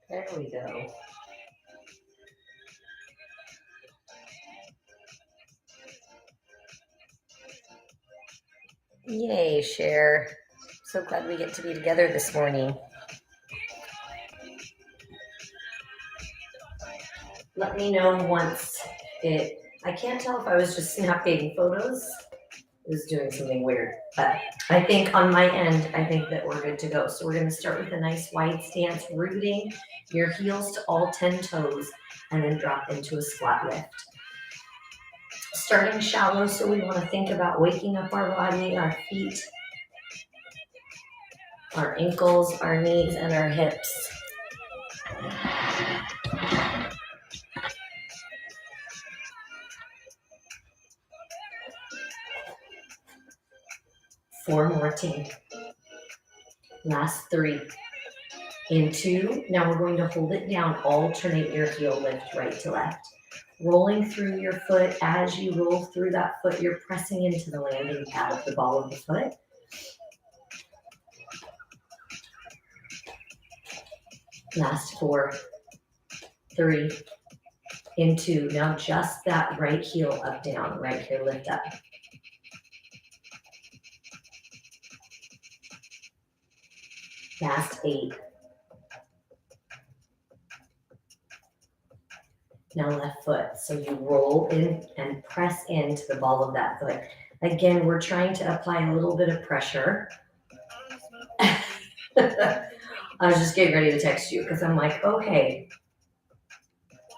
There we go. Yay, Cher. So glad we get to be together this morning. Let me know once I can't tell if I was just snapping photos. It was doing something weird. But I think on my end, I think that we're good to go. So we're going to start with a nice wide stance, rooting your heels to all 10 toes, and then drop into a squat lift. Starting shallow, so we want to think about waking up our body, our feet, our ankles, our knees, and our hips. Four more, team. Last three. In two. Now we're going to hold it down. Alternate your heel lift right to left. Rolling through your foot. As you roll through that foot, you're pressing into the landing pad of the ball of the foot. Last four. Three. In two. Now just that right heel up, down. Right here, lift up. Last eight. Now left foot. So you roll in and press into the ball of that foot. Again, we're trying to apply a little bit of pressure. I was just getting ready to text you because I'm like, okay.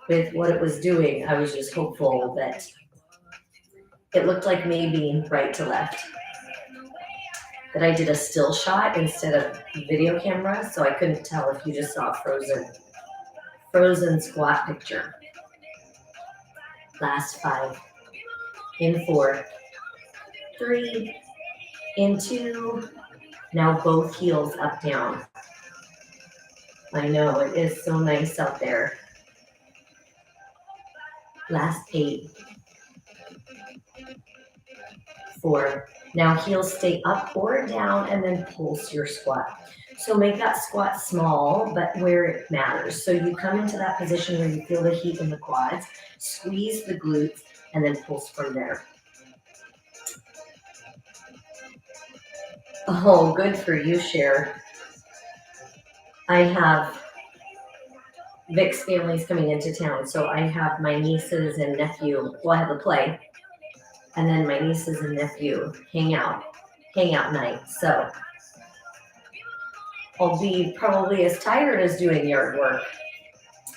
With what it was doing, I was just hopeful that it looked like maybe right to left. That I did a still shot instead of video camera, so I couldn't tell if you just saw a frozen squat picture. Last five. In four. Three. In two. Now both heels up, down. I know, it is so nice out there. Last eight. Four. Now heels stay up or down and then pulse your squat. So make that squat small, but where it matters. So you come into that position where you feel the heat in the quads, squeeze the glutes, and then pulse from there. Oh, good for you, Cher. I have Vic's family's coming into town, so I have my nieces and nephew. Well, I have a play, and then my nieces and nephew hang out night. So I'll be probably as tired as doing yard work.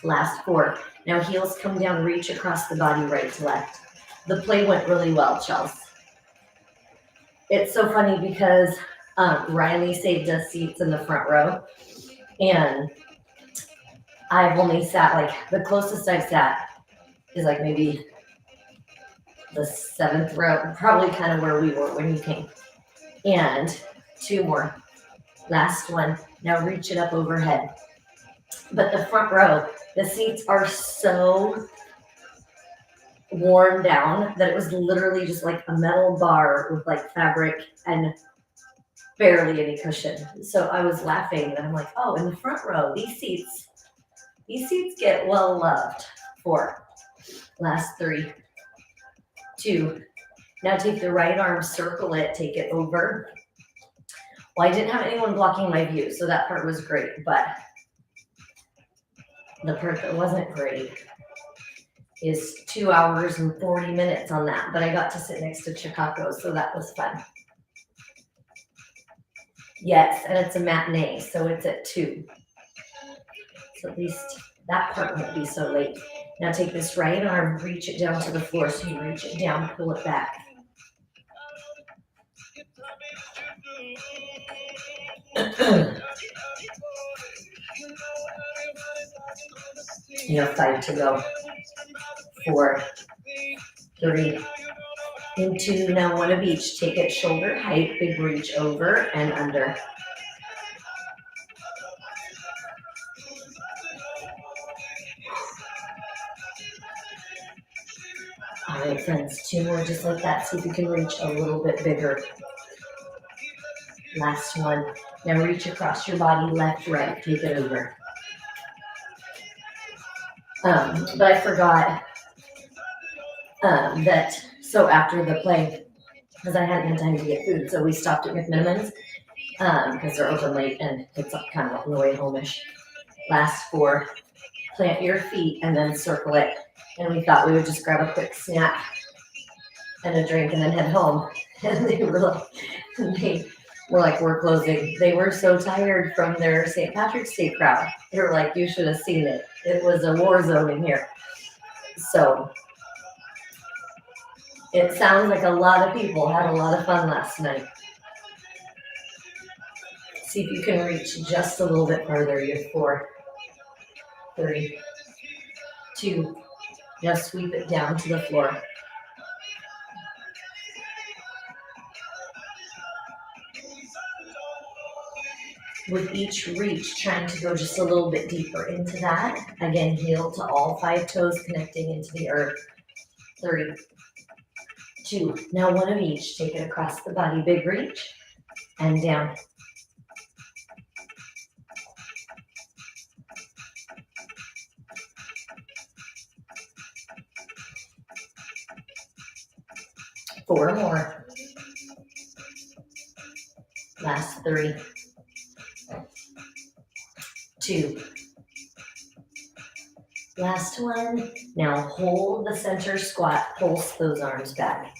Last four. Now heels come down, reach across the body right to left. The play went really well, Chelsea. It's so funny because Riley saved us seats in the front row, and I've only sat, like, the closest I've sat is like maybe the seventh row, probably kind of where we were when you came. And two more. Last one. Now reach it up overhead. But the front row, the seats are so worn down that it was literally just like a metal bar with like fabric and barely any cushion. So I was laughing and I'm like, oh, in the front row, these seats get well loved. Four. Last three. Two. Now take the right arm, circle it, take it over. Well, I didn't have anyone blocking my view, so that part was great, but the part that wasn't great is 2 hours and 40 minutes on that, but I got to sit next to Chicago, so that was fun. Yes, and it's a matinee, so it's at 2. So at least that part won't be so late. Now take this right arm, reach it down to the floor, so you reach it down, pull it back. You have 5 to go. 4, 3, and 2. Now one of each. Take it shoulder height, big reach over and under. All right, friends, 2 more just like that. See if you can reach a little bit bigger. Last one. Now reach across your body, left, right. Take it over. But I forgot that, so after the play, because I hadn't had time to get food, so we stopped at McMiniman's because they're open late and it's kind of on the way home-ish. Last four, plant your feet and then circle it. And we thought we would just grab a quick snack and a drink and then head home. And they were like, we're closing. They were so tired from their St. Patrick's Day crowd. They were like, you should have seen it. It was a war zone in here. So it sounds like a lot of people had a lot of fun last night. See if you can reach just a little bit further. You have 4, 3, 2. Now sweep it down to the floor. With each reach, trying to go just a little bit deeper into that. Again, heel to all 5 toes connecting into the earth. 3, 2. Now one of each. Take it across the body. Big reach and down. 4 more. Last 3, 2. Last one. Now hold the center squat. Pulse those arms back.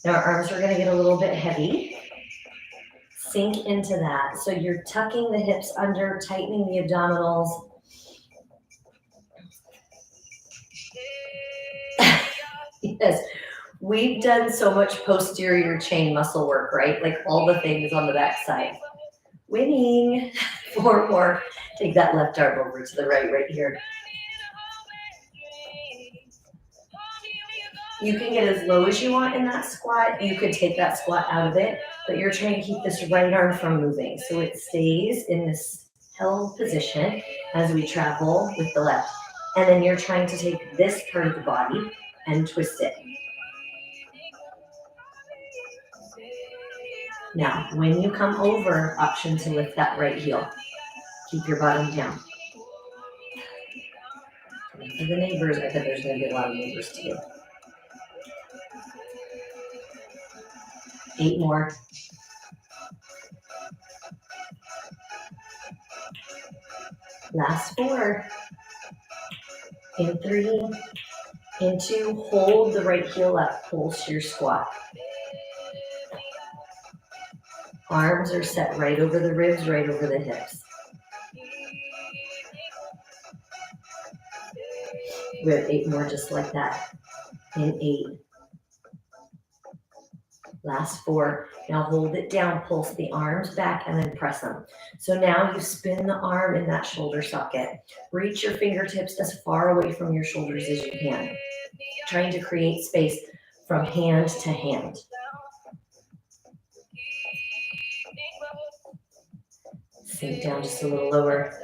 Now our arms are going to get a little bit heavy. Sink into that. So you're tucking the hips under, tightening the abdominals. Yes, we've done so much posterior chain muscle work, right? Like all the things on the back side. Winning. 4 more. Take that left arm over to the right here. You can get as low as you want in that squat. You could take that squat out of it, but you're trying to keep this right arm from moving. So it stays in this held position as we travel with the left. And then you're trying to take this part of the body and twist it. Now, when you come over, option to lift that right heel. Keep your bottom down. For the neighbors, I bet there's going to be a lot of neighbors today. 8 more. Last 4. In 3, in 2, hold the right heel up, pulse your squat. Arms are set right over the ribs, right over the hips. We have 8 more just like that. In 8. Last 4. Now hold it down, pulse the arms back, and then press them. So now you spin the arm in that shoulder socket. Reach your fingertips as far away from your shoulders as you can. Trying to create space from hand to hand. Sink down just a little lower.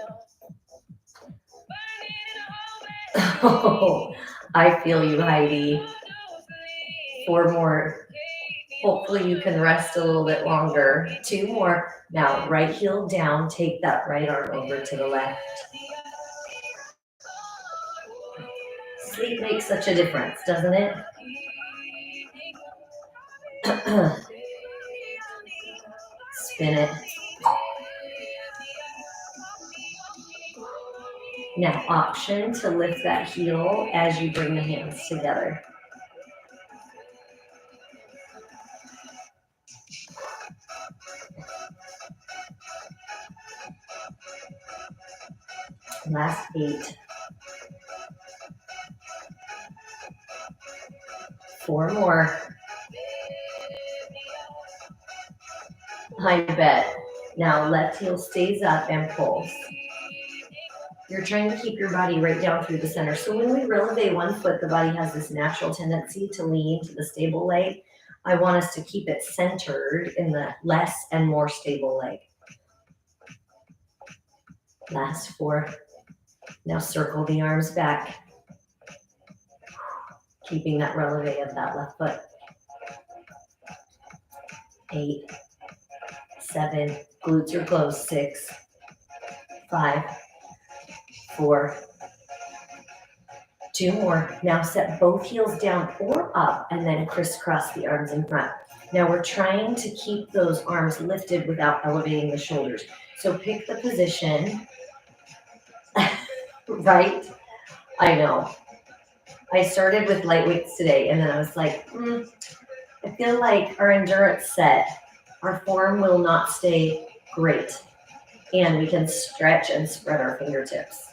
Oh, I feel you, Heidi. 4 more. Hopefully you can rest a little bit longer. 2 more. Now, right heel down. Take that right arm over to the left. Sleep makes such a difference, doesn't it? Spin it. Now, option to lift that heel as you bring the hands together. Last 8. 4 more. I bet. Now, left heel stays up and pulls. You're trying to keep your body right down through the center. So when we releve one foot, the body has this natural tendency to lean to the stable leg. I want us to keep it centered in the less and more stable leg. Last 4. Now circle the arms back. Keeping that releve of that left foot. 8, 7, glutes are closed. 6, 5, 4, 2 more. Now set both heels down or up and then crisscross the arms in front. Now we're trying to keep those arms lifted without elevating the shoulders. So pick the position, right? I know. I started with light weights today and then I was like, I feel like our endurance set, our form will not stay great. And we can stretch and spread our fingertips.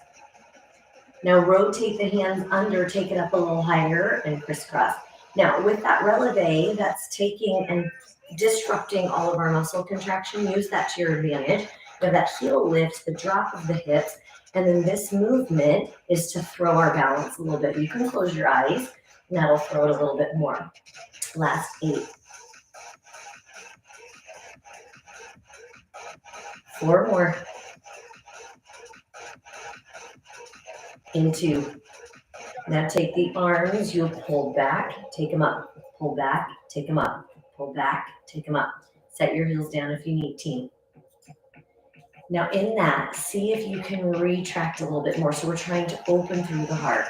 Now rotate the hands under, take it up a little higher and crisscross. Now with that releve, that's taking and disrupting all of our muscle contraction. Use that to your advantage. Now that heel lift, the drop of the hips, and then this movement is to throw our balance a little bit. You can close your eyes and that'll throw it a little bit more. Last 8. 4 more. Into. Now take the arms, you'll pull back, take them up, pull back, take them up, pull back, take them up. Set your heels down if you need, team. Now in that, see if you can retract a little bit more. So we're trying to open through the heart.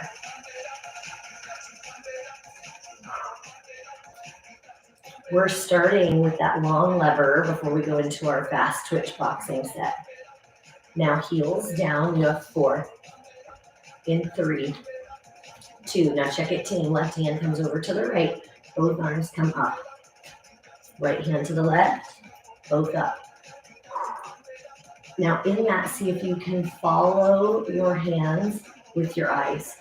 We're starting with that long lever before we go into our fast twitch boxing set. Now heels down, you have 4. In 3, 2. Now check it, team. Left hand comes over to the right. Both arms come up. Right hand to the left. Both up. Now in that, see if you can follow your hands with your eyes.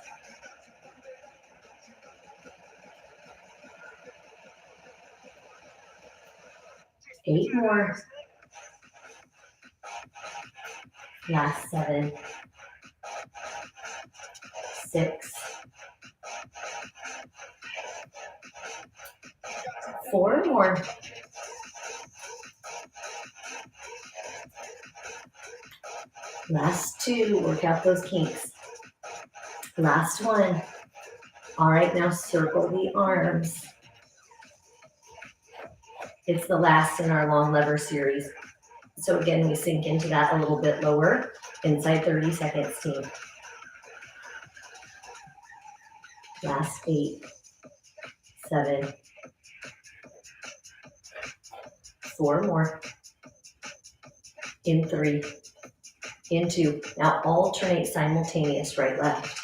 Eight more. Last 7. 6. 4 more. Last 2. Work out those kinks. Last 1. All right, now circle the arms. It's the last in our long lever series. So again, we sink into that a little bit lower. Inside 30 seconds, team. Last 8, 7, 4 more. In 3, in 2. Now alternate simultaneous right, left.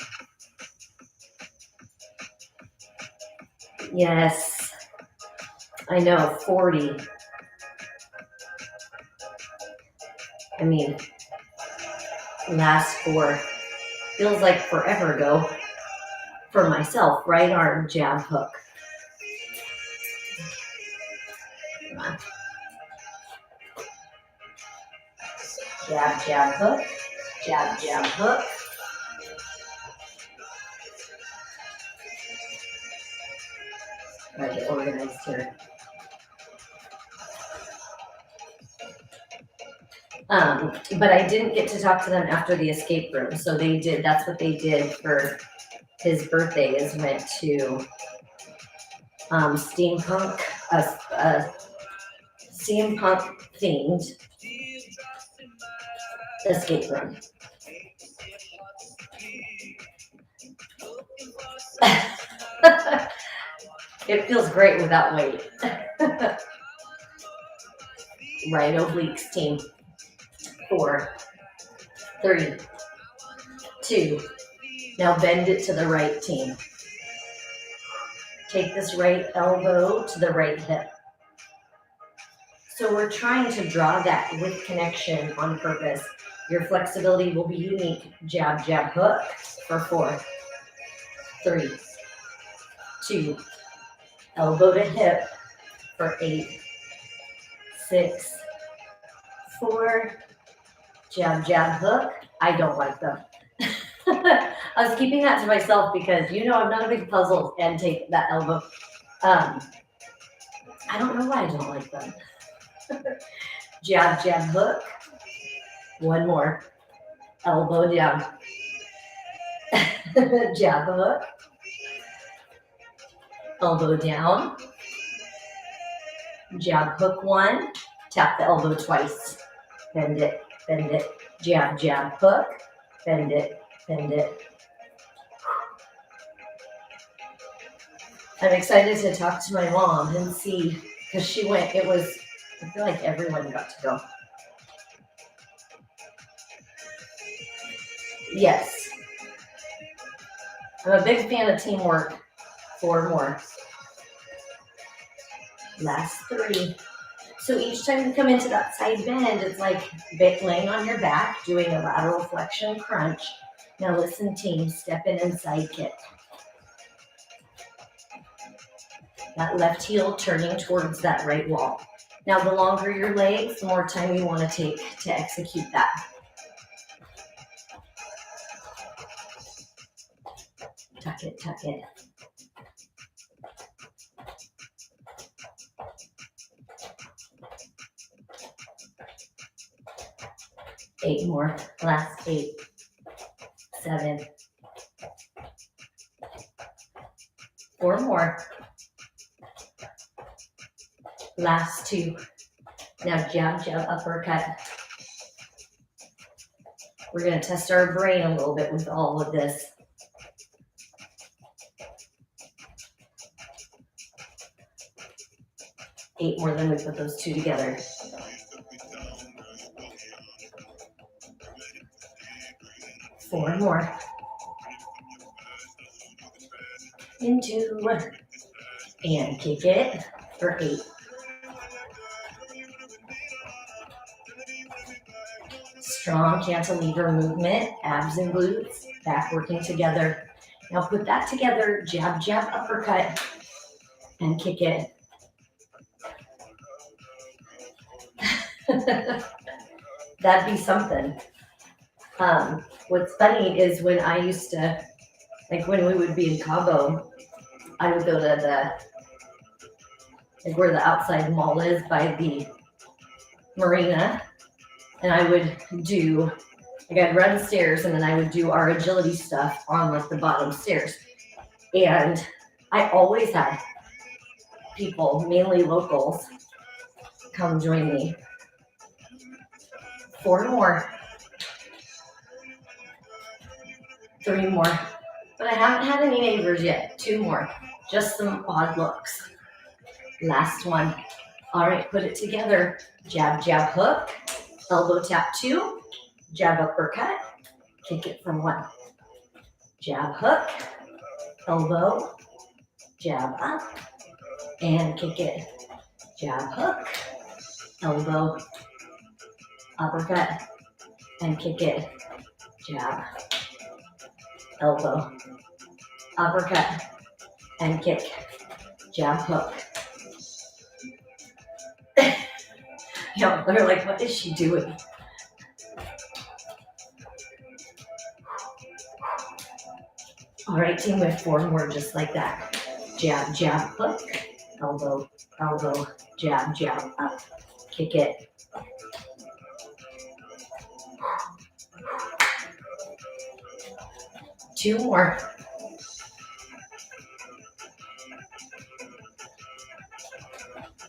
Yes, I know, 40. I mean, last 4. Feels like forever ago. For myself, right arm, jab, hook. Come on. Jab, jab, hook. Jab, jab, hook. Gotta get organized here. But I didn't get to talk to them after the escape room. So they did, that's what they did for his birthday, is went to steampunk themed escape room. It feels great without weight. Right obliques, team. 4, 3, 2. Now bend it to the right, team. Take this right elbow to the right hip. So we're trying to draw that with connection on purpose. Your flexibility will be unique. Jab, jab, hook for 4, 3, 2. Elbow to hip for 8, 6, 4. Jab, jab, hook. I don't like them. I was keeping that to myself because I'm not a big puzzle and take that elbow. I don't know why I don't like them. Jab, jab, hook. 1 more. Elbow down. Jab, hook. Elbow down. Jab, hook 1. Tap the elbow twice. Bend it, bend it. Jab, jab, hook. Bend it, bend it. I'm excited to talk to my mom and see, because she went, I feel like everyone got to go. Yes. I'm a big fan of teamwork. 4 more. Last 3. So each time you come into that side bend, it's like laying on your back, doing a lateral flexion crunch. Now listen, team, step in and side kick. That left heel turning towards that right wall. Now the longer your legs, the more time you want to take to execute that. Tuck it, tuck it. Eight more. Last 8. 7. 4 more. Last 2. Now jab, jab, uppercut. We're going to test our brain a little bit with all of this. 8 more, then we put those 2 together. 4 more. Into and kick it for 8. Strong cantilever movement, abs and glutes, back working together. Now put that together, jab, jab, uppercut, and kick it. That'd be something. What's funny is when I used to, like when we would be in Cabo, I would go to like where the outside mall is by the marina, and I would do, like I'd run stairs and then I would do our agility stuff on like the bottom stairs. And I always had people, mainly locals, come join me. 4 more. 3 more. But I haven't had any neighbors yet. 2 more. Just some odd looks. Last one. All right, put it together. Jab, jab, hook. Elbow tap 2. Jab, uppercut. Kick it from 1. Jab, hook. Elbow. Jab, up. And kick it. Jab, hook. Elbow. Uppercut. And kick it. Jab. Elbow. Uppercut. And kick. Jab, hook. No, they're like, what is she doing? All right, team, with 4 more just like that. Jab, jab, hook. Elbow, elbow, jab, jab, up. Kick it. Two more.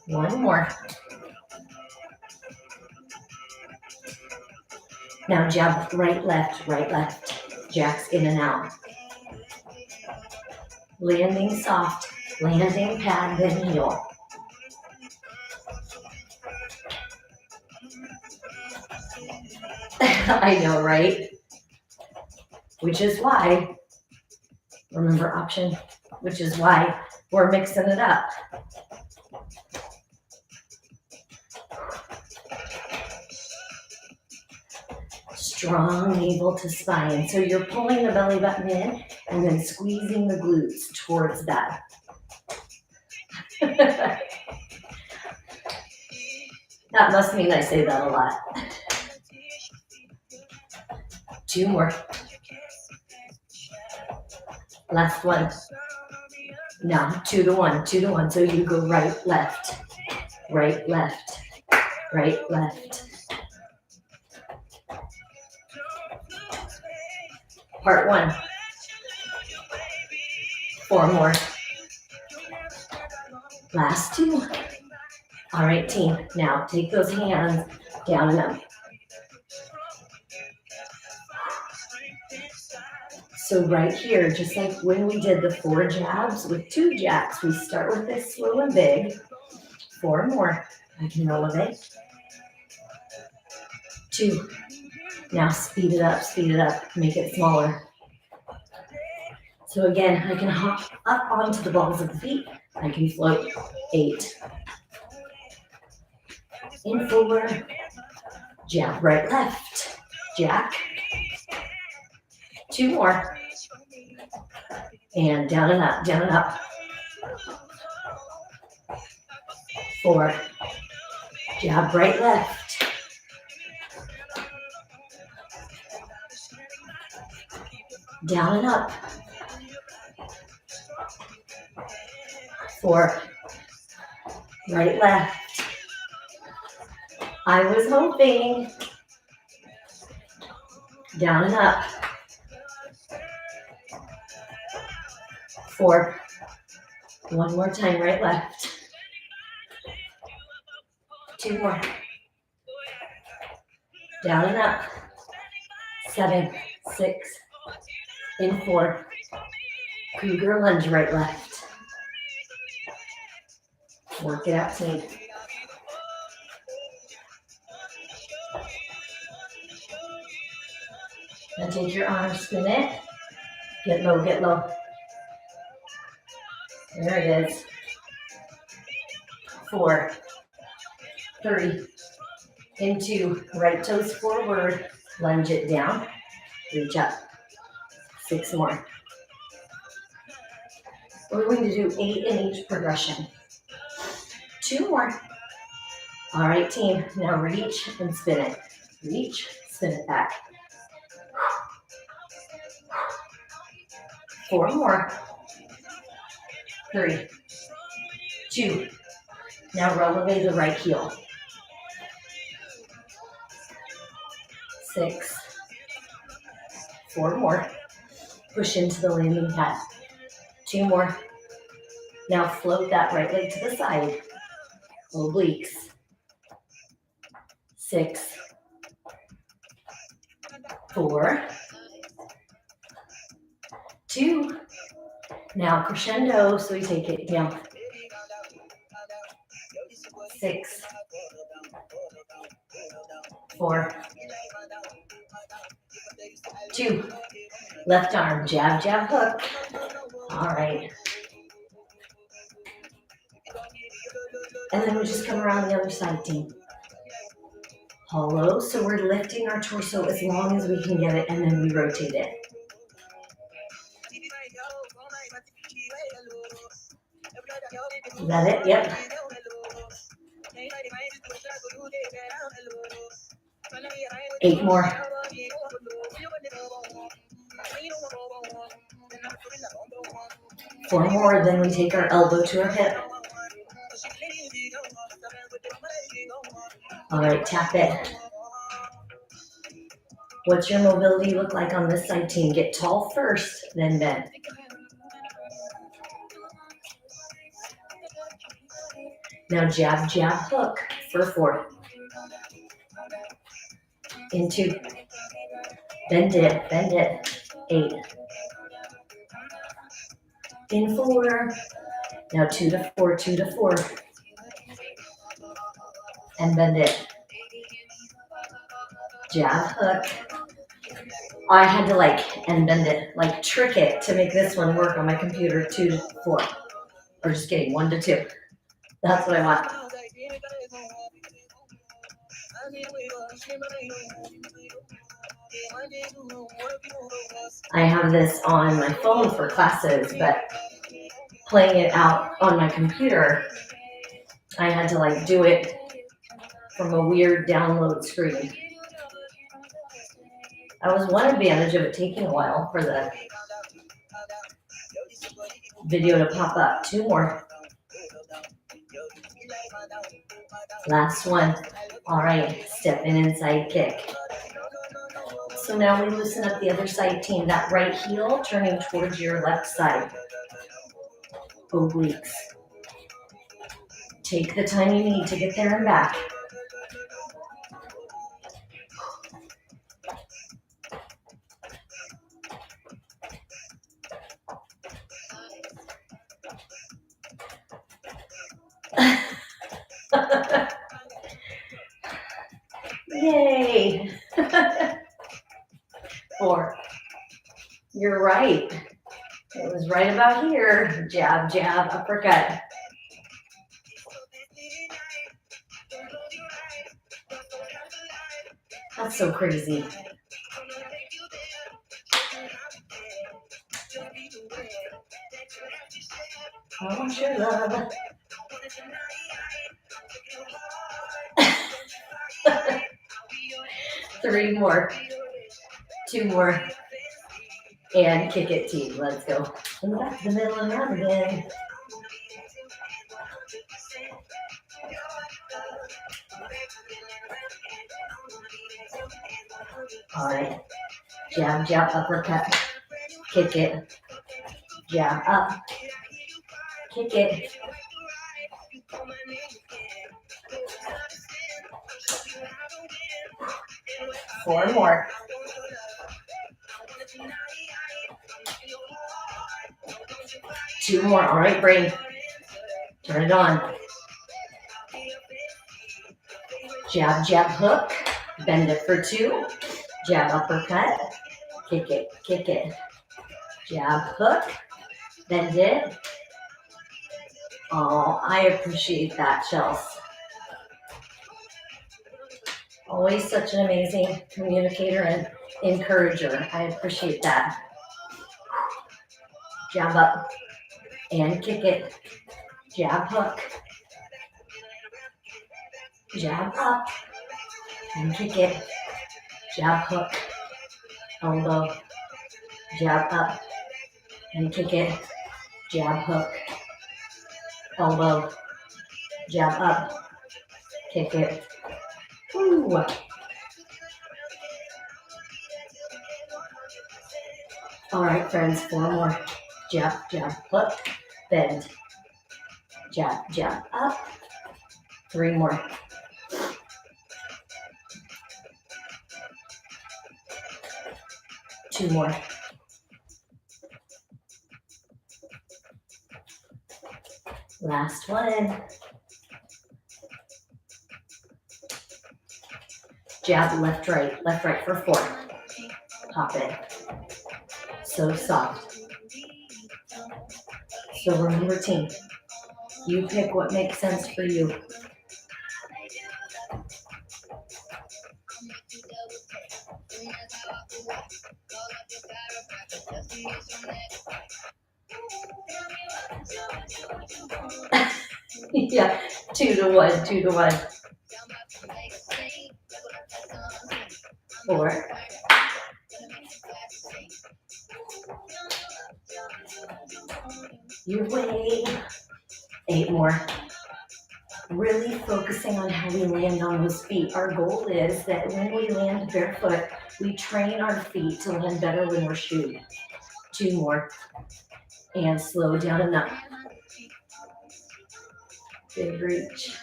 One more. Now jab, right, left, jacks in and out. Landing soft, landing pad, then heel. I know, right? Which is why, remember option, which is why we're mixing it up. Strong navel to spine. So you're pulling the belly button in and then squeezing the glutes towards that. That must mean I say that a lot. 2 more. Last one. Now 2 to 1, 2 to 1. So you go right, left, right, left, right, left. Part 1. 4 more. Last 2. All right, team. Now take those hands down and up. So right here, just like when we did the 4 jabs with 2 jabs, we start with this slow and big. 4 more. I can elevate. 2. Now speed it up, make it smaller. So again, I can hop up onto the balls of the feet. I can float. 8. In 4. Jab, right, left. Jack. 2 more. And down and up, down and up. 4. Jab, right, left. Down and up. 4. Right, left. I was hoping. Down and up. 4. One more time, right, left. 2 more. Down and up. 7, 6. In 4. Cougar lunge, right, left. Work it out, team. Now take your arm, spin it. Get low, get low. There it is. 4, 3. Into right toes forward. Lunge it down. Reach up. 6 more. We're going to do 8 in each progression. 2 more. All right, team. Now reach and spin it. Reach, spin it back. 4 more. 3, 2. Now elevate the right heel. 6. 4 more. Push into the landing pad. 2 more. Now float that right leg to the side. Obliques. 6. 4. 2. Now crescendo, so we take it down. 6. 4. 2. Left arm, jab, jab, hook. All right. And then we just come around the other side, team. Hollow, so we're lifting our torso as long as we can get it, and then we rotate it. Is that it? Yep. 8 more. 4 more, then we take our elbow to our hip. All right, tap it. What's your mobility look like on this side, team? Get tall first, then bend. Now jab, jab, hook for 4. Into. Bend it. 8. In 4. Now 2 to 4, 2 to 4. And bend it. Jab, hook. I had to and bend it, trick it to make this one work on my computer. 2 to 4. Or just kidding, 1 to 2. That's what I want. I have this on my phone for classes, but playing it out on my computer, I had to do it from a weird download screen. That was one advantage of it taking a while for the video to pop up. 2 more. Last one. All right, step in inside kick. So now we loosen up the other side, team. That right heel turning towards your left side. Obliques. Take the time you need to get there and back. Yay. 4. You're right. It was right about here. Jab, jab, uppercut. That's so crazy. I want your love. Three more. 2 more. And kick it, team. Let's go. And back to the middle and round again. All right. Jab, jab, uppercut. Kick it. Jab, up. Kick it. 4 more. 2 more. All right, brain. Turn it on. Jab, jab, hook. Bend it for 2. Jab, uppercut. Kick it, kick it. Jab, hook. Bend it. Oh, I appreciate that, Chels. Always such an amazing communicator and encourager. I appreciate that. Jab up and kick it. Jab, hook. Jab up and kick it. Jab, hook. Elbow. Jab up and kick it. Jab, hook. Elbow. Jab up. Kick it. Ooh. All right, friends, 4 more. Jab, jab, hook, bend. Jab, jab, up. 3 more. Two more. Last one. Jab, left, right for 4. Pop it. So soft. So remember, team, you pick what makes sense for you. Yeah, 2 to 1, 2 to 1. 4. You wait. 8 more. Really focusing on how we land on those feet. Our goal is that when we land barefoot, we train our feet to land better when we're shoed. 2 more. And slow down enough. Big reach.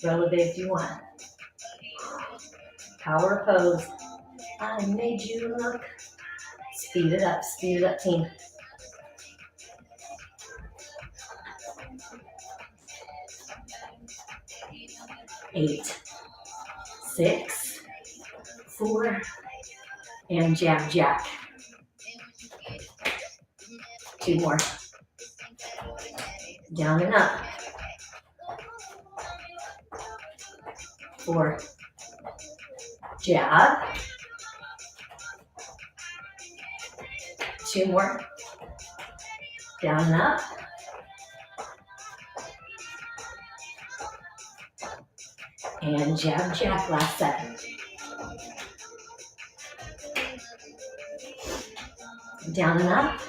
Releve if you want. Power pose. I made you look. Speed it up, team. 8, 6, 4, and jab, jack. 2 more. Down and up. 4. Jab. 2 more. Down and up. And jab, jack, last set. Down and up.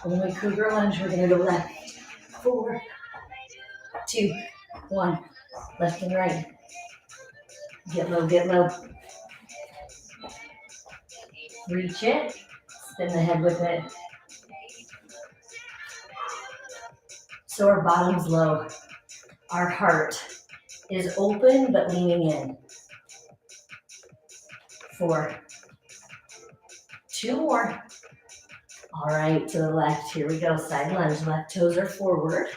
When we cougar lunge, we're gonna go left. 4, 2, 1. Left and right. Get low, get low. Reach it. Spin the head with it. So our bottom's low. Our heart is open but leaning in. 4. 2 more. All right, to the left. Here we go. Side lunge. Left toes are forward.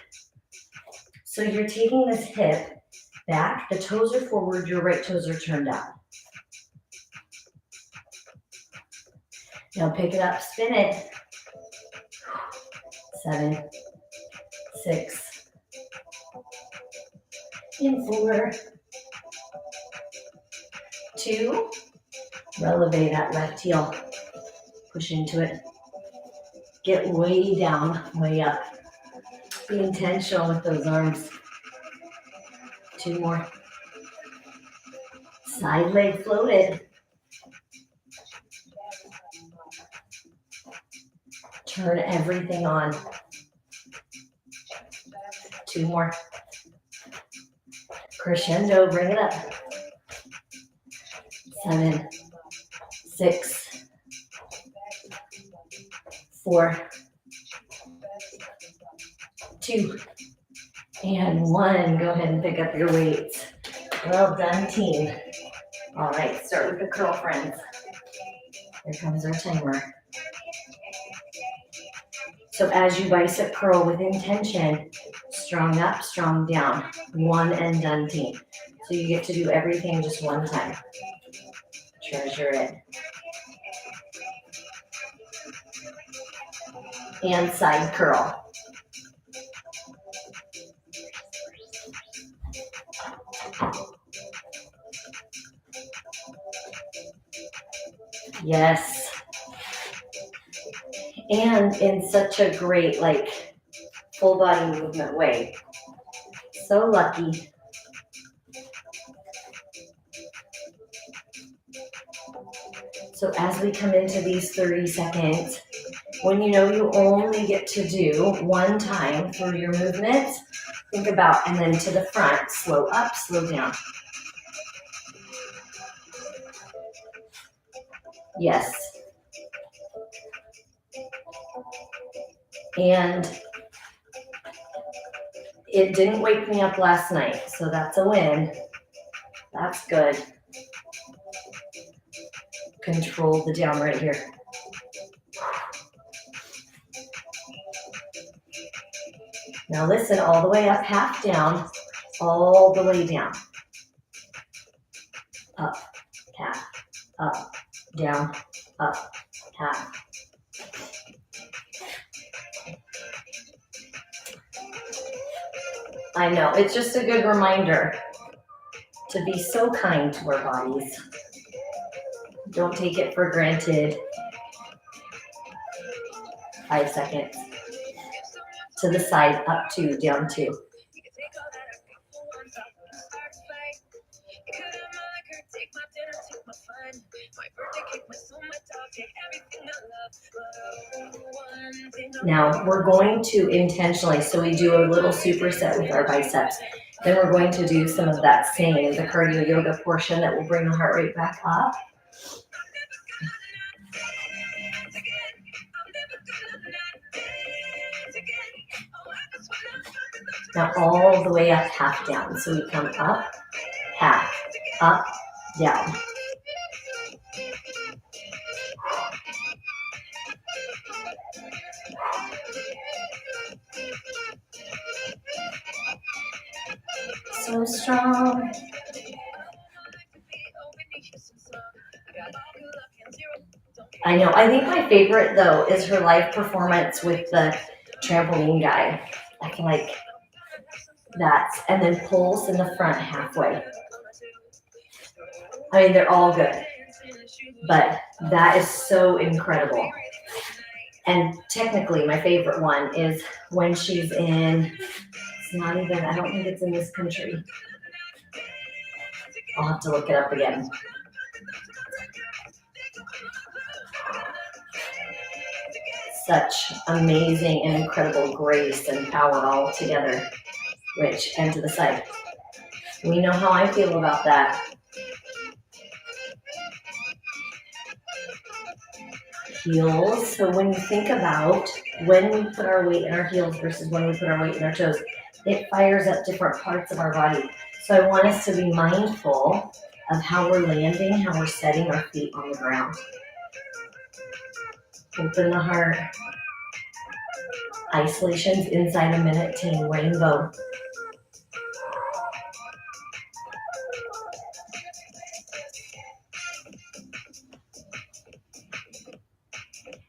So you're taking this hip back, the toes are forward, your right toes are turned out. Now pick it up, spin it. 7, 6, and 4, 2, releve that left heel, push into it, get way down, way up, be intentional with those arms. 2 more, side leg floated, turn everything on. 2 more, crescendo, bring it up. 7, 6, 4, 2, and 1. Go ahead and pick up your weights. Well done, team. All right, start with the curl, friends. Here comes our timer. So as you bicep curl with intention, strong up, strong down. 1 and done, team. So you get to do everything just one time. Treasure it. And side curl. Yes. And in such a great, like, full body movement way. So lucky. So as we come into these 30 seconds, when you know you only get to do one time through your movements, think about, and then to the front, slow up, slow down. Yes. And it didn't wake me up last night, so that's a win. That's good. Control the down right here. Now listen, all the way up, half down, all the way down. Up, half, up, down, up, half. I know, it's just a good reminder to be so kind to our bodies. Don't take it for granted. 5 seconds. To the side, up 2, down 2. Now we're going to intentionally, so we do a little superset with our biceps. Then we're going to do some of that same, the cardio yoga portion that will bring the heart rate back up. Now all the way up, half down. So we come up, half, up, down. So strong. I know. I think my favorite, though, is her live performance with the trampoline guy. I can like that. And then pulls in the front halfway. I mean, they're all good. But that is so incredible. And technically, my favorite one is when she's in, it's not even, I don't think it's in this country. I'll have to look it up again. Such amazing and incredible grace and power all together. Which, and to the side. We know how I feel about that. Heels. So when you think about when we put our weight in our heels versus when we put our weight in our toes, it fires up different parts of our body. So I want us to be mindful of how we're landing, how we're setting our feet on the ground. Open the heart. Isolations inside a minute, team rainbow.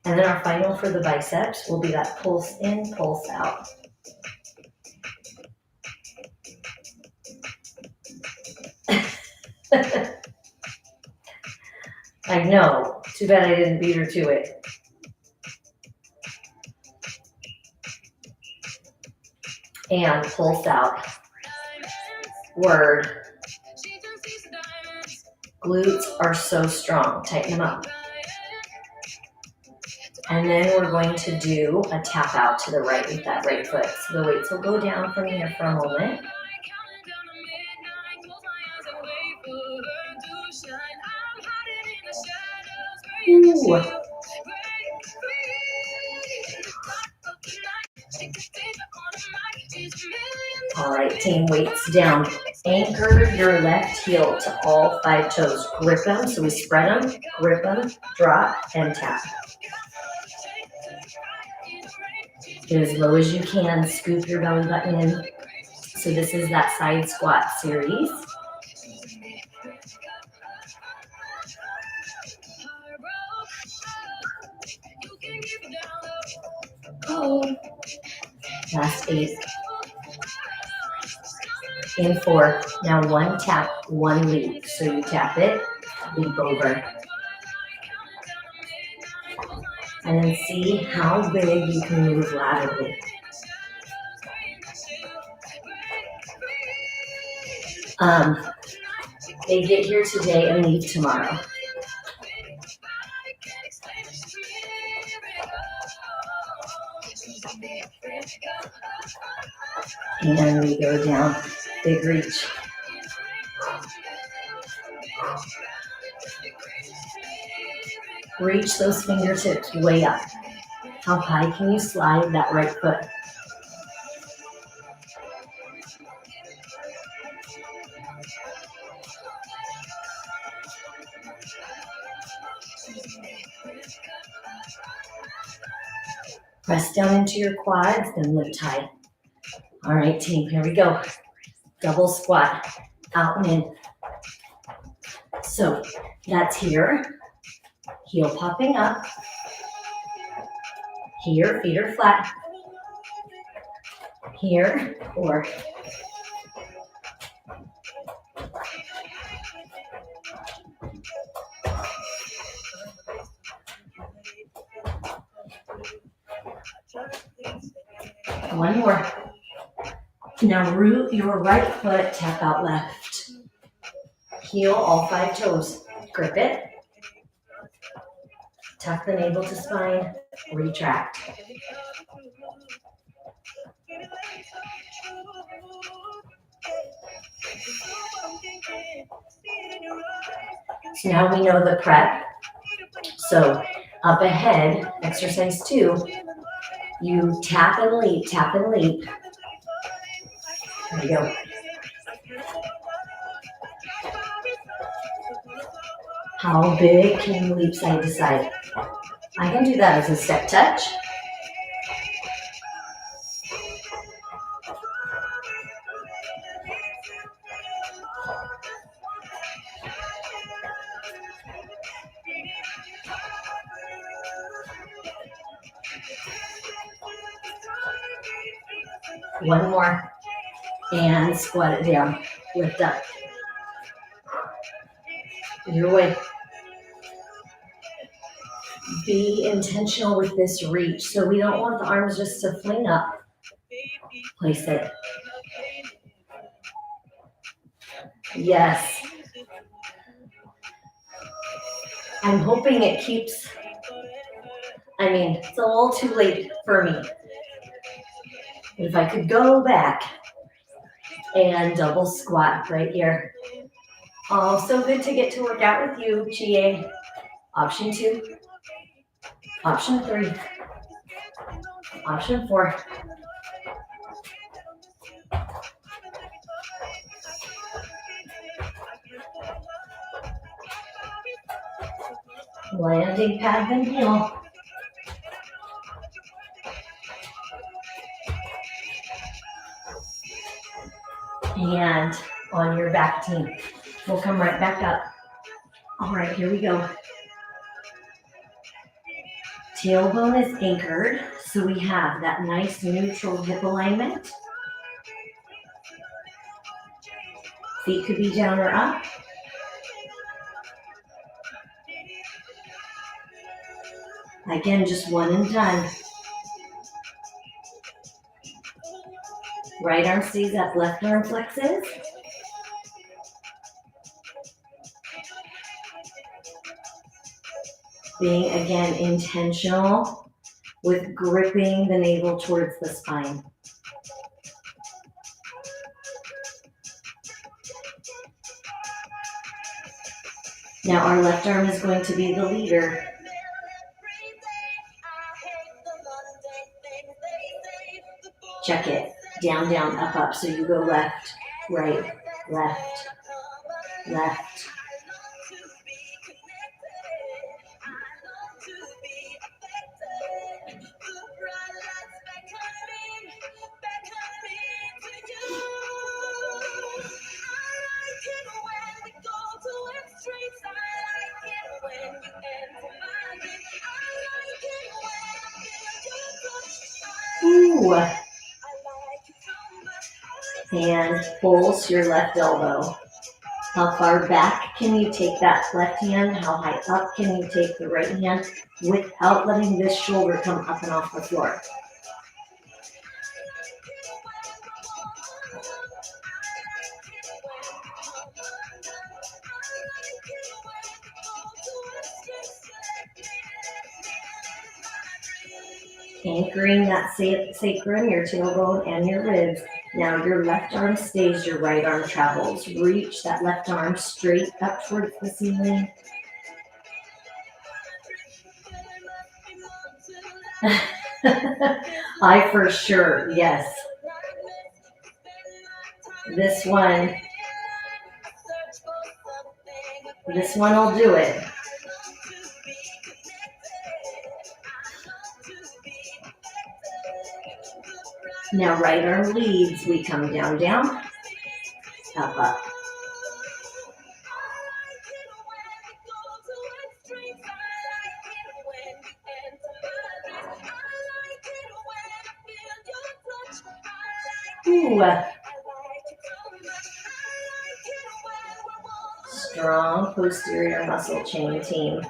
And then our final for the biceps will be that pulse in, pulse out. I know. Too bad I didn't beat her to it. And pulse out. Word. Glutes are so strong. Tighten them up. And then we're going to do a tap out to the right with that right foot. So the weights will go down from here for a moment. Ooh. All right, team, weights down. Anchor your left heel to all 5 toes. Grip them, so we spread them, grip them, drop, and tap. Get as low as you can, scoop your belly button in. So this is that side squat series. Oh. Last 8. In 4. Now 1 tap, 1 leap. So you tap it, leap over. And then see how big you can move laterally. They get here today and leave tomorrow. And we go down, big reach. Reach those fingertips way up. How high can you slide that right foot? Press down into your quads, then lift high. All right, team, here we go. Double squat, out and in. So that's here, heel popping up. Here, feet are flat. Here, or one more. Now root your right foot, tap out left. Heel all 5 toes. Grip it. Tuck the navel to spine. Retract. So now we know the prep. So up ahead, exercise 2, you tap and leap, tap and leap. There you go. How big can you leap side to side? I can do that as a step touch. One more. And squat it down. Lift up. Your way. Be intentional with this reach. So we don't want the arms just to fling up. Place it. Yes. I'm hoping it keeps, it's a little too late for me. If I could go back and double squat right here. Oh, so good to get to work out with you, GA. Option 2. Option 3. Option 4. Landing pad, then heel. And on your back, team. We'll come right back up. All right, here we go. Tailbone is anchored, so we have that nice neutral hip alignment. Feet could be down or up. Again, just one and done. Right arm stays up, left arm flexes. Being, again, intentional with gripping the navel towards the spine. Now our left arm is going to be the leader. Check it. Down, down, up, up. So you go left, right, left, left. Ooh. And pulse your left elbow. How far back can you take that left hand? How high up can you take the right hand without letting this shoulder come up and off the floor? Anchoring that sacrum, your tailbone, and your ribs. Now your left arm stays, your right arm travels. Reach that left arm straight up towards the ceiling. I for sure, yes. This one will do it. Now right arm leads, we come down, down, up, up. Ooh. Strong posterior muscle chain team.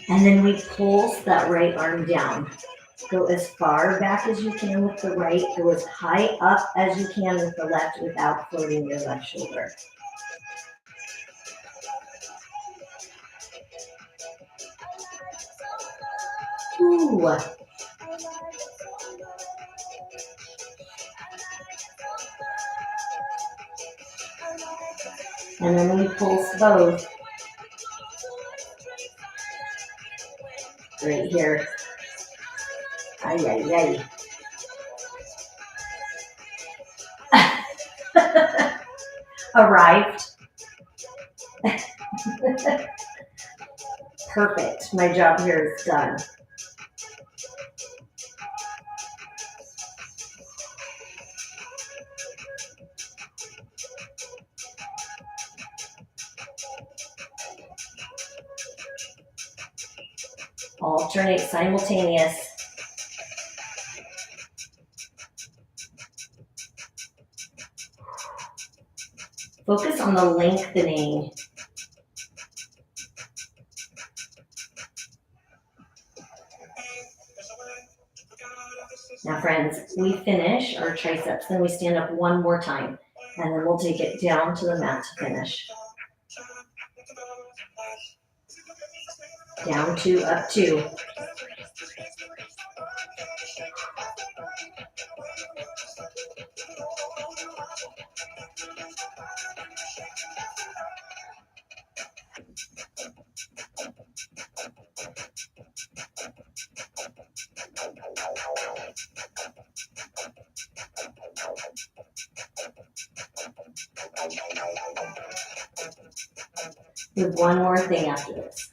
And then we pulse that right arm down. Go as far back as you can with the right. Go as high up as you can with the left without floating your left shoulder. Ooh. And then we pulse both. Right here. Ay, ay, ay. Arrived. Perfect. My job here is done. Alternate simultaneous. Focus on the lengthening. Now friends, we finish our triceps, then we stand up one more time, and then we'll take it down to the mat to finish. Down 2, up 2. We have one more thing after this.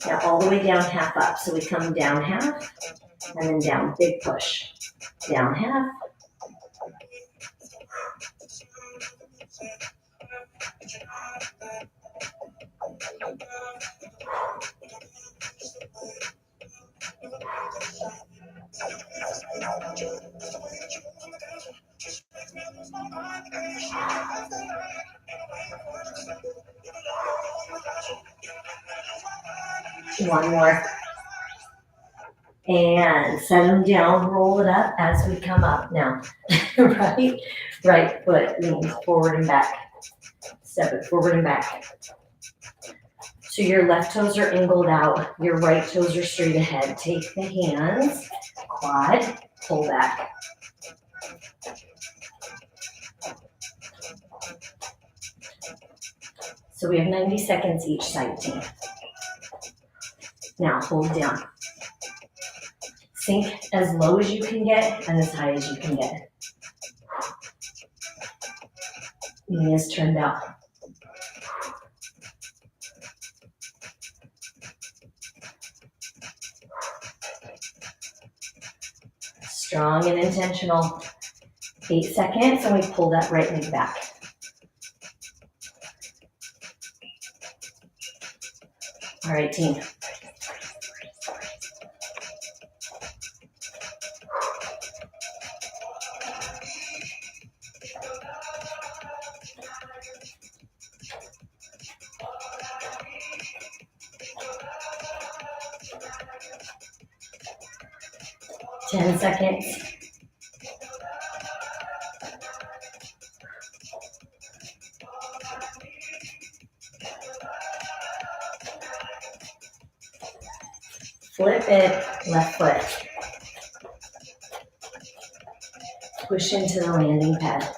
Now all the way down, half up. So we come down half, and then down, big push. Down half. One more. And set them down, roll it up as we come up now. Right foot leans forward and back. Step it forward and back. So your left toes are angled out, your right toes are straight ahead. Take the hands, quad, pull back. So we have 90 seconds each side, team. Now hold down. Sink as low as you can get and as high as you can get. Knee is turned out. Strong and intentional. 8 seconds, and we pull that right leg back. All right, team. Ten seconds. Flip it, left foot. Push into the landing pad.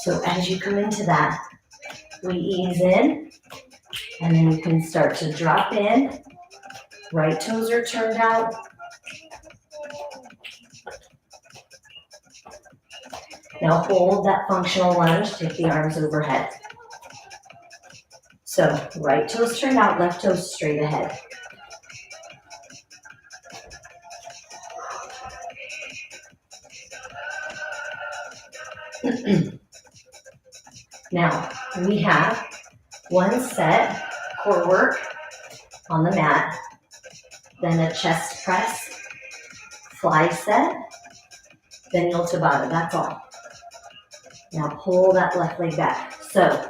So as you come into that, we ease in, and then you can start to drop in. Right toes are turned out. Now hold that functional lunge, take the arms overhead. So right toes turned out, left toes straight ahead. Now we have one set core work on the mat, then a chest press, fly set, then heel Tabata, that's all. Now pull that left leg back. So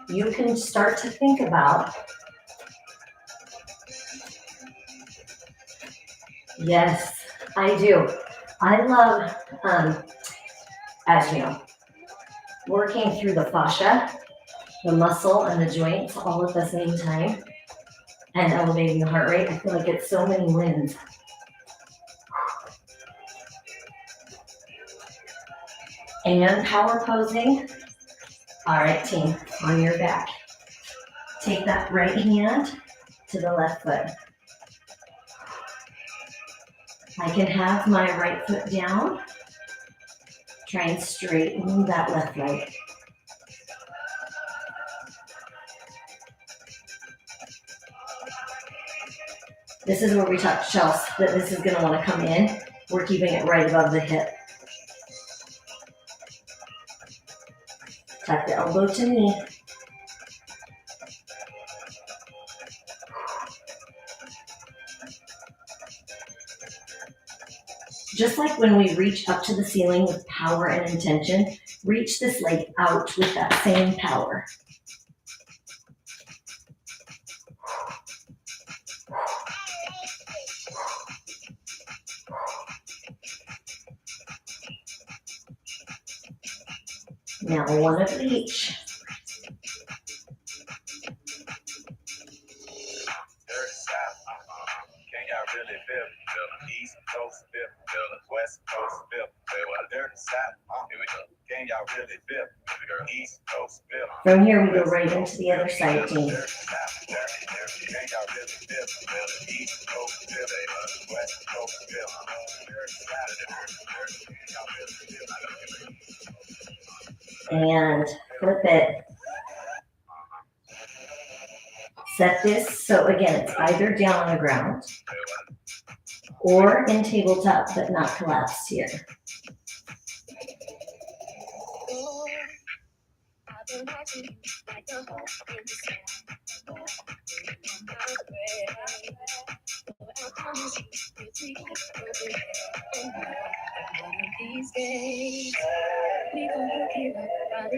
you can start to think about, yes, I do. I love, as you know, working through the fascia, the muscle and the joints all at the same time and elevating the heart rate. I feel like it's so many wins. And power posing. All right, team, on your back. Take that right hand to the left foot. I can have my right foot down. Try and straighten that left leg. This is where we talk, Chelsea, that this is gonna wanna come in. We're keeping it right above the hip. Tuck the elbow to knee. Just like when we reach up to the ceiling with power and intention, reach this leg out with that same power. Now one of each. From here we go right into the other side, team. And flip it. Set this, so again, it's either down on the ground or in tabletop, but not collapsed here.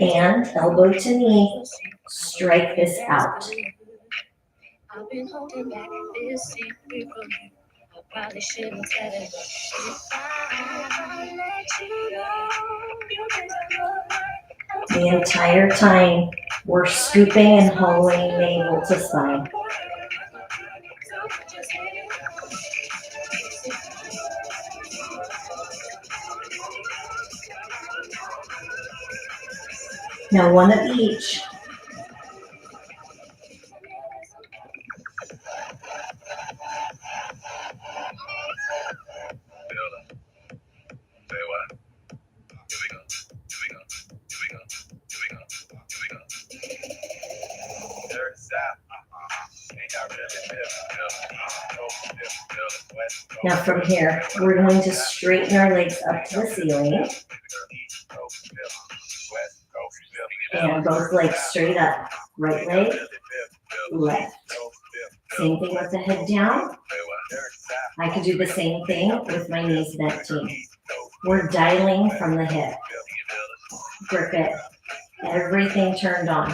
And elbow to knee, strike this out. I've been holding back this secret from you. I probably shouldn't tell it, but if I let you go, the entire time we're scooping and hollowing navel to spine. Now one of each. Now from here, we're going to straighten our legs up to the ceiling. And both legs straight up. Right leg, left. Same thing with the head down. I could do the same thing with my knees bent too. We're dialing from the hip. Grip it. Everything turned on.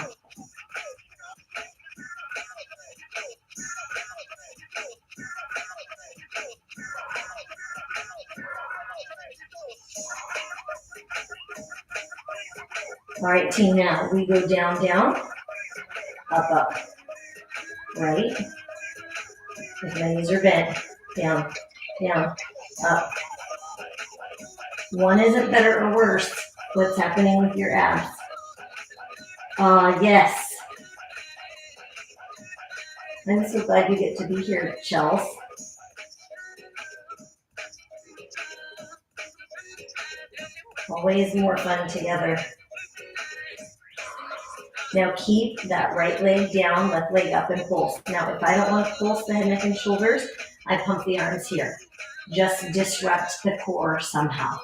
All right, team, now we go down, down, up, up, right? If my knees are bent, down, down, up. One isn't better or worse. What's happening with your abs? Yes. I'm so glad you get to be here, Chels. Always more fun together. Now keep that right leg down, left leg up and pulse. Now if I don't want to pulse the head, neck, and shoulders, I pump the arms here. Just disrupt the core somehow.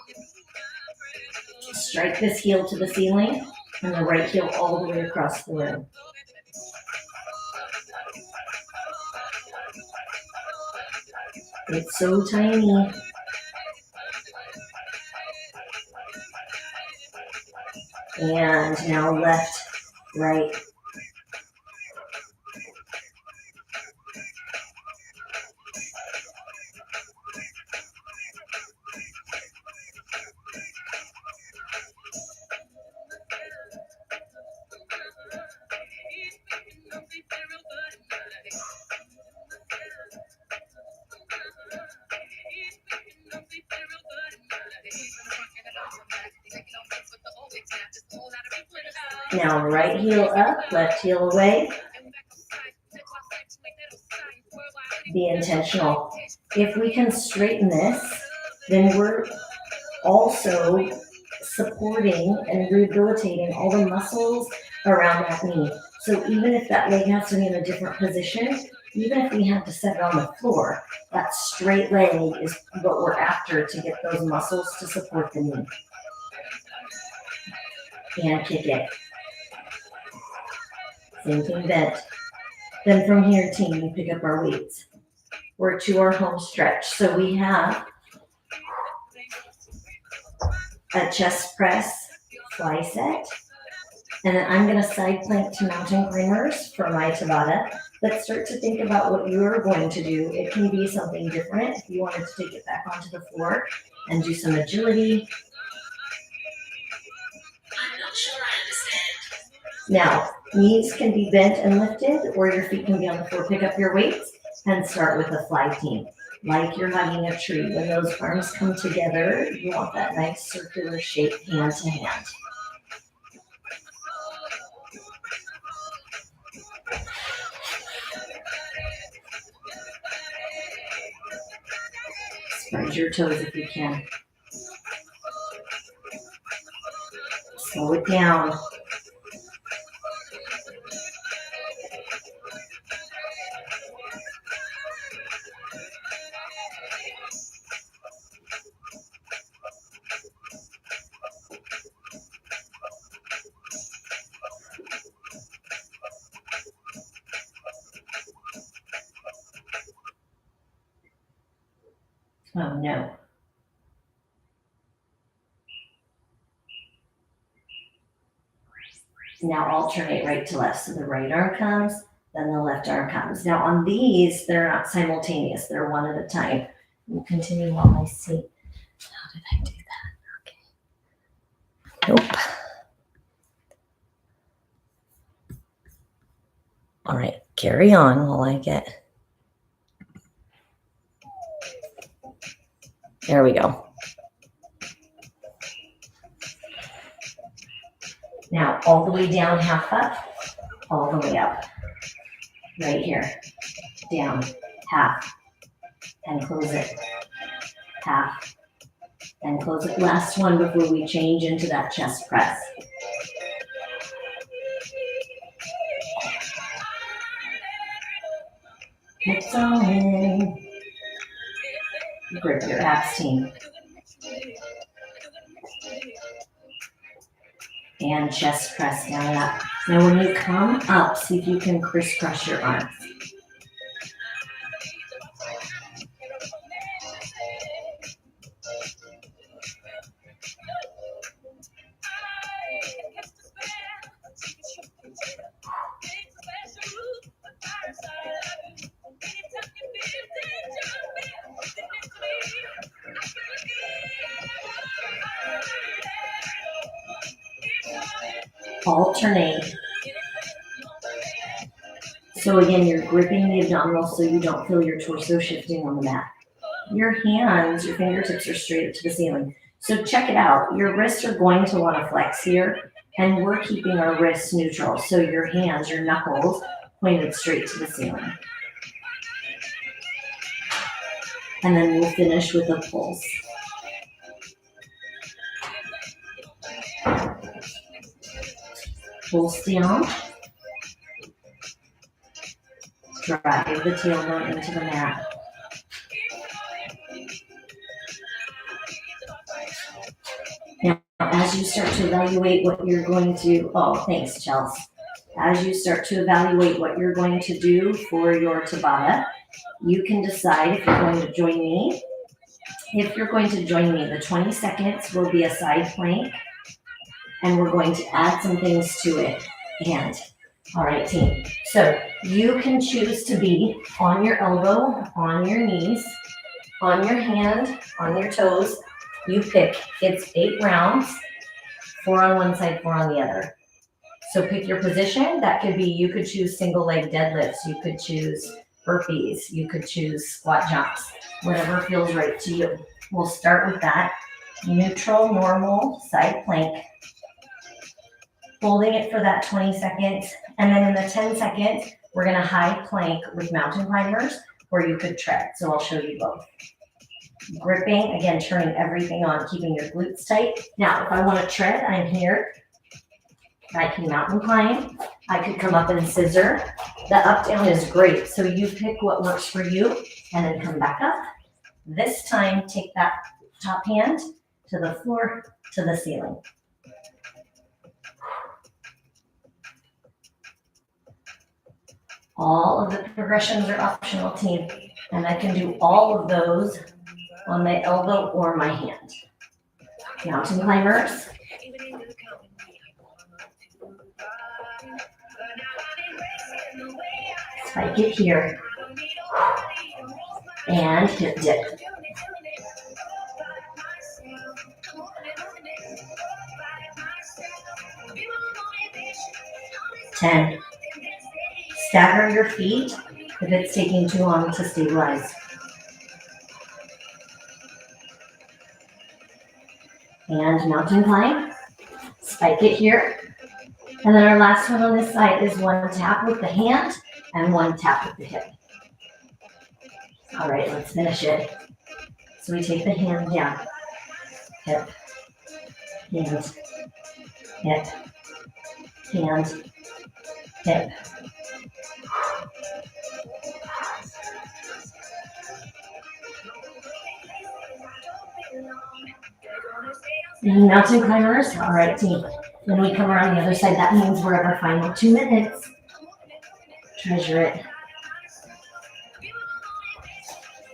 Strike this heel to the ceiling and the right heel all the way across the room. It's so tiny. And now left, right. Now right heel up, left heel away. Be intentional. If we can straighten this, then we're also supporting and rehabilitating all the muscles around that knee. So even if that leg has to be in a different position, even if we have to set it on the floor, that straight leg is what we're after to get those muscles to support the knee. And kick it. Same thing bent. Then from here, team, we pick up our weights. We're to our home stretch. So we have a chest press fly set. And then I'm going to side plank to mountain climbers for my Tabata. But start to think about what you're going to do. It can be something different. If you wanted to take it back onto the floor and do some agility. I'm not sure I understand. Now, knees can be bent and lifted, or your feet can be on the floor. Pick up your weights and start with a fly team. Like you're hugging a tree. When those arms come together, you want that nice circular shape hand to hand. Spread your toes if you can. Slow it down. Oh no. Now alternate right to left. So the right arm comes, then the left arm comes. Now on these, they're not simultaneous. They're one at a time. We'll continue while I see. How did I do that? Okay. Nope. All right, carry on while I get. There we go. Now all the way down, half up, all the way up. Right here. Down, half, and close it. Half, and close it. Last one before we change into that chest press. It's all in. Grip your abs, team. And chest press down and up. Now when you come up, see if you can crisscross your arms. Alternate. So again, you're gripping the abdominal so you don't feel your torso shifting on the mat. Your hands, your fingertips are straight up to the ceiling. So check it out. Your wrists are going to want to flex here, and we're keeping our wrists neutral. So your hands, your knuckles, pointed straight to the ceiling. And then we'll finish with a pulse. Pulse down. Drive the tailbone into the mat. Now, as you start to evaluate what you're going to, thanks, Chelsea. As you start to evaluate what you're going to do for your Tabata, you can decide if you're going to join me. If you're going to join me, the 20 seconds will be a side plank, and we're going to add some things to it. And, all right, team. So you can choose to be on your elbow, on your knees, on your hand, on your toes. You pick. It's 8 rounds, 4 on one side, 4 on the other. So pick your position. That could be, you could choose single leg deadlifts. You could choose burpees. You could choose squat jumps, whatever feels right to you. We'll start with that. Neutral, normal, side plank. Holding it for that 20 seconds. And then in the 10 seconds, we're gonna high plank with mountain climbers, or you could tread. So I'll show you both. Gripping, again, turning everything on, keeping your glutes tight. Now, if I wanna tread, I'm here. I can mountain climb. I could come up and scissor. The up down is great. So you pick what works for you and then come back up. This time, take that top hand to the floor, to the ceiling. All of the progressions are optional, team, and I can do all of those on my elbow or my hand. Mountain climbers. Spike it here. And hip dip. Ten. Stagger your feet if it's taking too long to stabilize. And mountain climb. Spike it here. And then our last one on this side is 1 tap with the hand and 1 tap with the hip. All right, let's finish it. So we take the hand down. Hip. Hand. Hip. Hand. Hip. Mountain climbers. All right, team. When we come around the other side, that means we're at our final 2 minutes. Treasure it.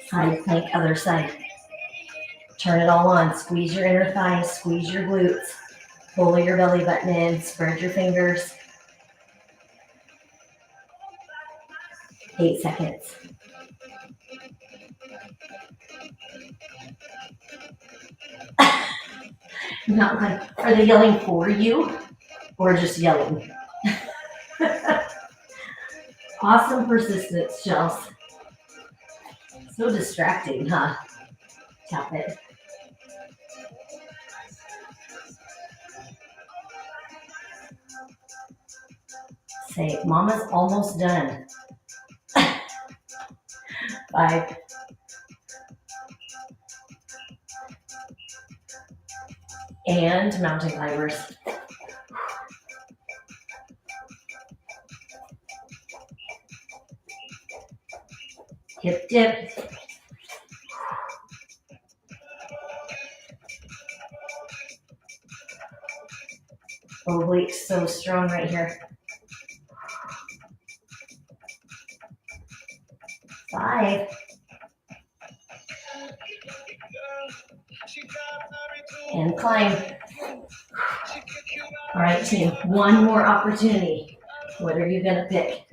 Side plank, other side. Turn it all on. Squeeze your inner thighs, squeeze your glutes. Pull your belly button in, spread your fingers. 8 seconds. Not like, are they yelling for you or just yelling? Awesome persistence, Chels. So distracting, huh? Tap it. Say, Mama's almost done. 5. And mountain climbers. Hip dip. Obliques so strong right here. 5. And climb. All right, team, one more opportunity. What are you gonna pick?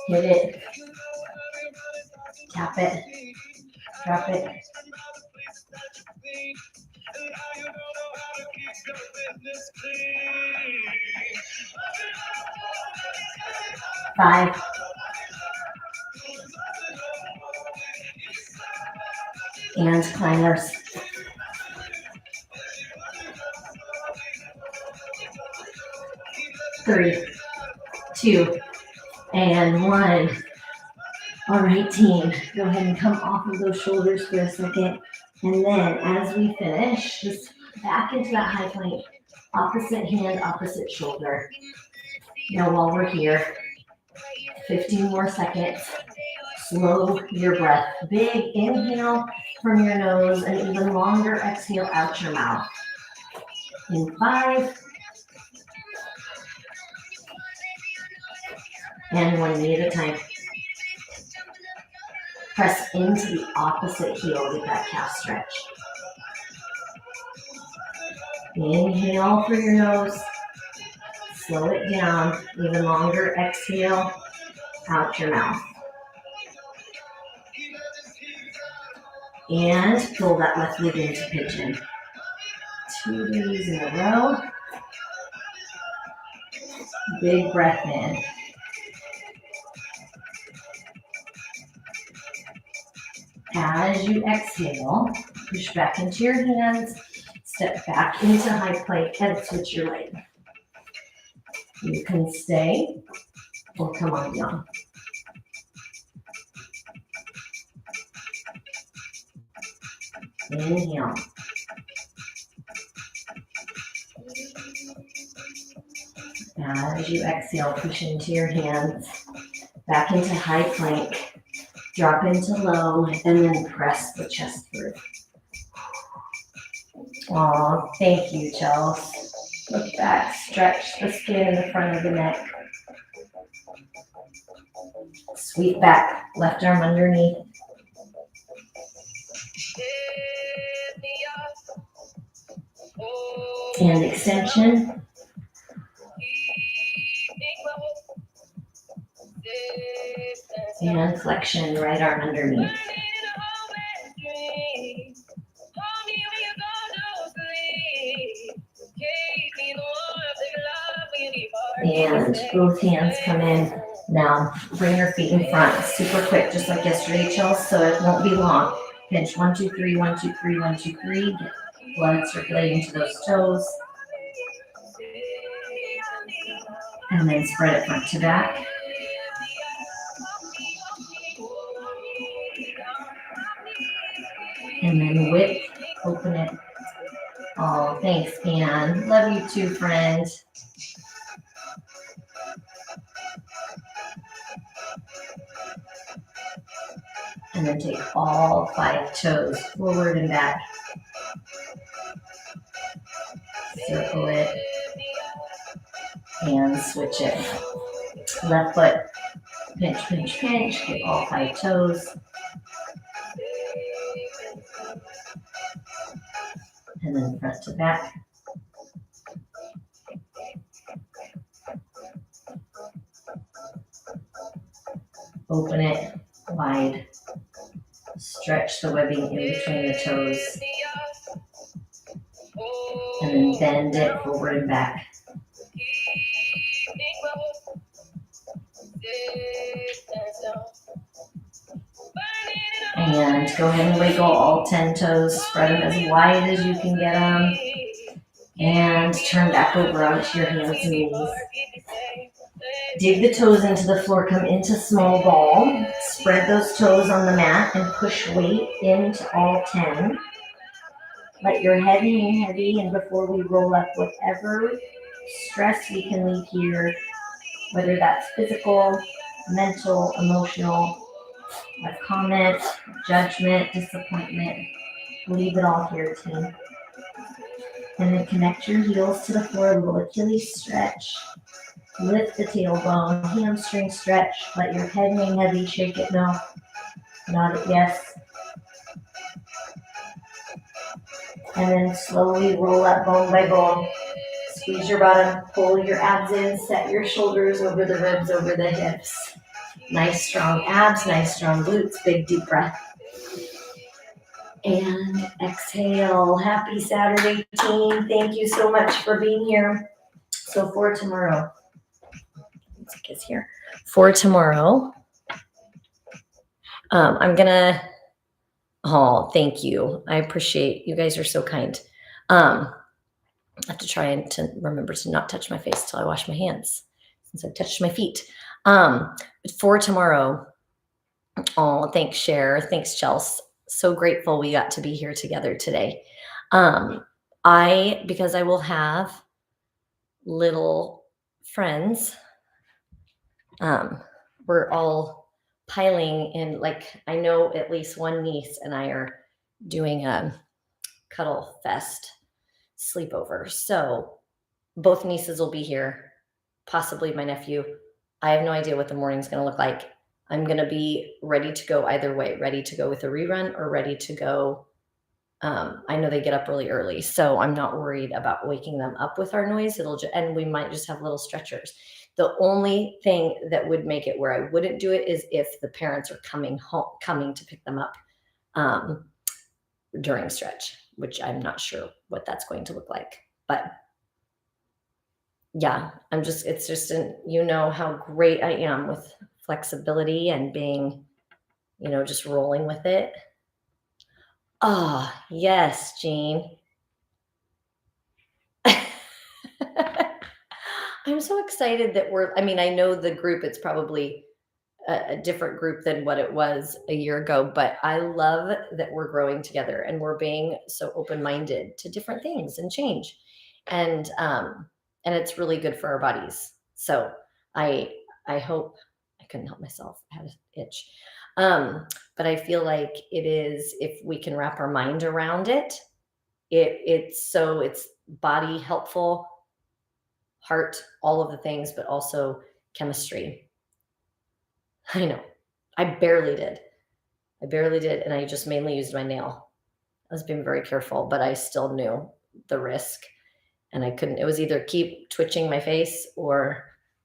Hit it. Tap it. Drop it. 5. And climbers. 3, 2, and 1. All right, team, go ahead and come off of those shoulders for a second. And then as we finish, just back into that high plank, opposite hand, opposite shoulder. Now while we're here, 15 more seconds. Slow your breath. Big inhale from your nose and even longer exhale out your mouth. In 5. And 1 knee at a time. Press into the opposite heel with that calf stretch. Inhale through your nose. Slow it down. Even longer exhale out your mouth. And pull that left leg into pigeon. 2 of these in a row. Big breath in. As you exhale, push back into your hands, step back into high plank and switch your leg. You can stay or come on down. Inhale. As you exhale, push into your hands, back into high plank. Drop into low and then press the chest through. Aw, thank you, Chels. Look back, stretch the skin in the front of the neck. Sweep back, left arm underneath. And extension. And flexion, right arm underneath. And both hands come in. Now bring your feet in front, super quick, just like yesterday, Chels, so it won't be long. Pinch 1, 2, 3, 1, 2, 3, 1, 2, 3. Get blood circulating to those toes. And then spread it front to back. And then width, open it. Oh, thanks, Ann. Love you too, friend. And then take all 5 toes forward and back. Circle it and switch it. Left foot Pinch, pinch, pinch. Get all 5 toes. And then front to back. Open it wide. Stretch the webbing in between the toes. And then bend it forward and back. And go ahead and wiggle all 10 toes. Spread them as wide as you can get them. And turn back over onto your hands and knees. Dig the toes into the floor. Come into small ball. Spread those toes on the mat and push weight into all 10. Let your head hang heavy, and before we roll up, whatever stress we can leave here, whether that's physical, mental, emotional, a comment, judgment, disappointment, leave it all here, team. And then connect your heels to the floor, a little Achilles stretch. Lift the tailbone, hamstring stretch. Let your head hang heavy, shake it no, nod it yes. And then slowly roll up bone by bone. Squeeze your bottom, pull your abs in, set your shoulders over the ribs, over the hips. Nice strong abs, nice strong glutes, big deep breath. And exhale. Happy Saturday, team. Thank you so much for being here. So for tomorrow, music is here. For tomorrow, I'm gonna, oh, thank you. I appreciate, you guys are so kind. I have to try and to remember to not touch my face till I wash my hands, since I've touched my feet. But for tomorrow, oh, thanks, Cher. Thanks, Chelsea. So grateful we got to be here together today. Because I will have little friends, we're all piling in, like, I know at least one niece and I are doing a cuddle fest sleepover. So both nieces will be here, possibly my nephew. I have no idea what the morning's going to look like. I'm going to be ready to go either way, ready to go with a rerun or ready to go. I know they get up really early, so I'm not worried about waking them up with our noise. And we might just have little stretchers. The only thing that would make it where I wouldn't do it is if the parents are coming to pick them up during stretch, which I'm not sure what that's going to look like. But yeah, it's just you know how great I am with flexibility and being, just rolling with it. Oh, yes, Jean. I'm so excited that I know the group, it's probably a different group than what it was a year ago, but I love that we're growing together and we're being so open-minded to different things and change. And it's really good for our bodies. So I hope, I couldn't help myself. I had an itch. But I feel like it is, if we can wrap our mind around it, it's body helpful, heart, all of the things, but also chemistry. I know. I barely did. And I just mainly used my nail. I was being very careful, but I still knew the risk. And it was either keep twitching my face or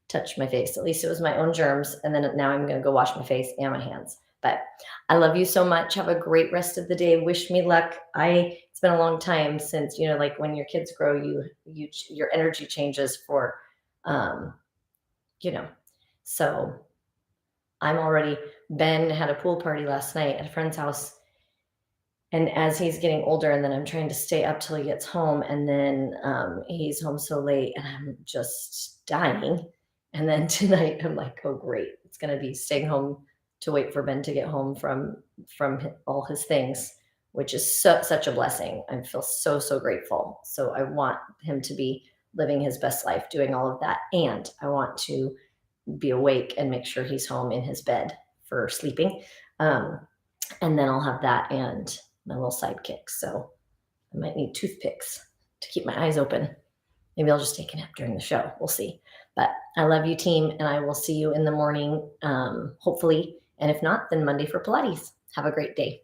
touch my face. At least it was my own germs. And then now I'm going to go wash my face and my hands. But I love you so much. Have a great rest of the day. Wish me luck. It's been a long time since, like when your kids grow, your energy changes for, so Ben had a pool party last night at a friend's house. And as he's getting older, and then I'm trying to stay up till he gets home, and then he's home so late and I'm just dying. And then tonight I'm like, oh, great. It's going to be staying home to wait for Ben to get home from all his things, which is such a blessing. I feel so, so grateful. So I want him to be living his best life, doing all of that. And I want to be awake and make sure he's home in his bed for sleeping. And then I'll have that and my little sidekick. So I might need toothpicks to keep my eyes open. Maybe I'll just take a nap during the show. We'll see. But I love you, team, and I will see you in the morning, hopefully. And if not, then Monday for Pilates. Have a great day.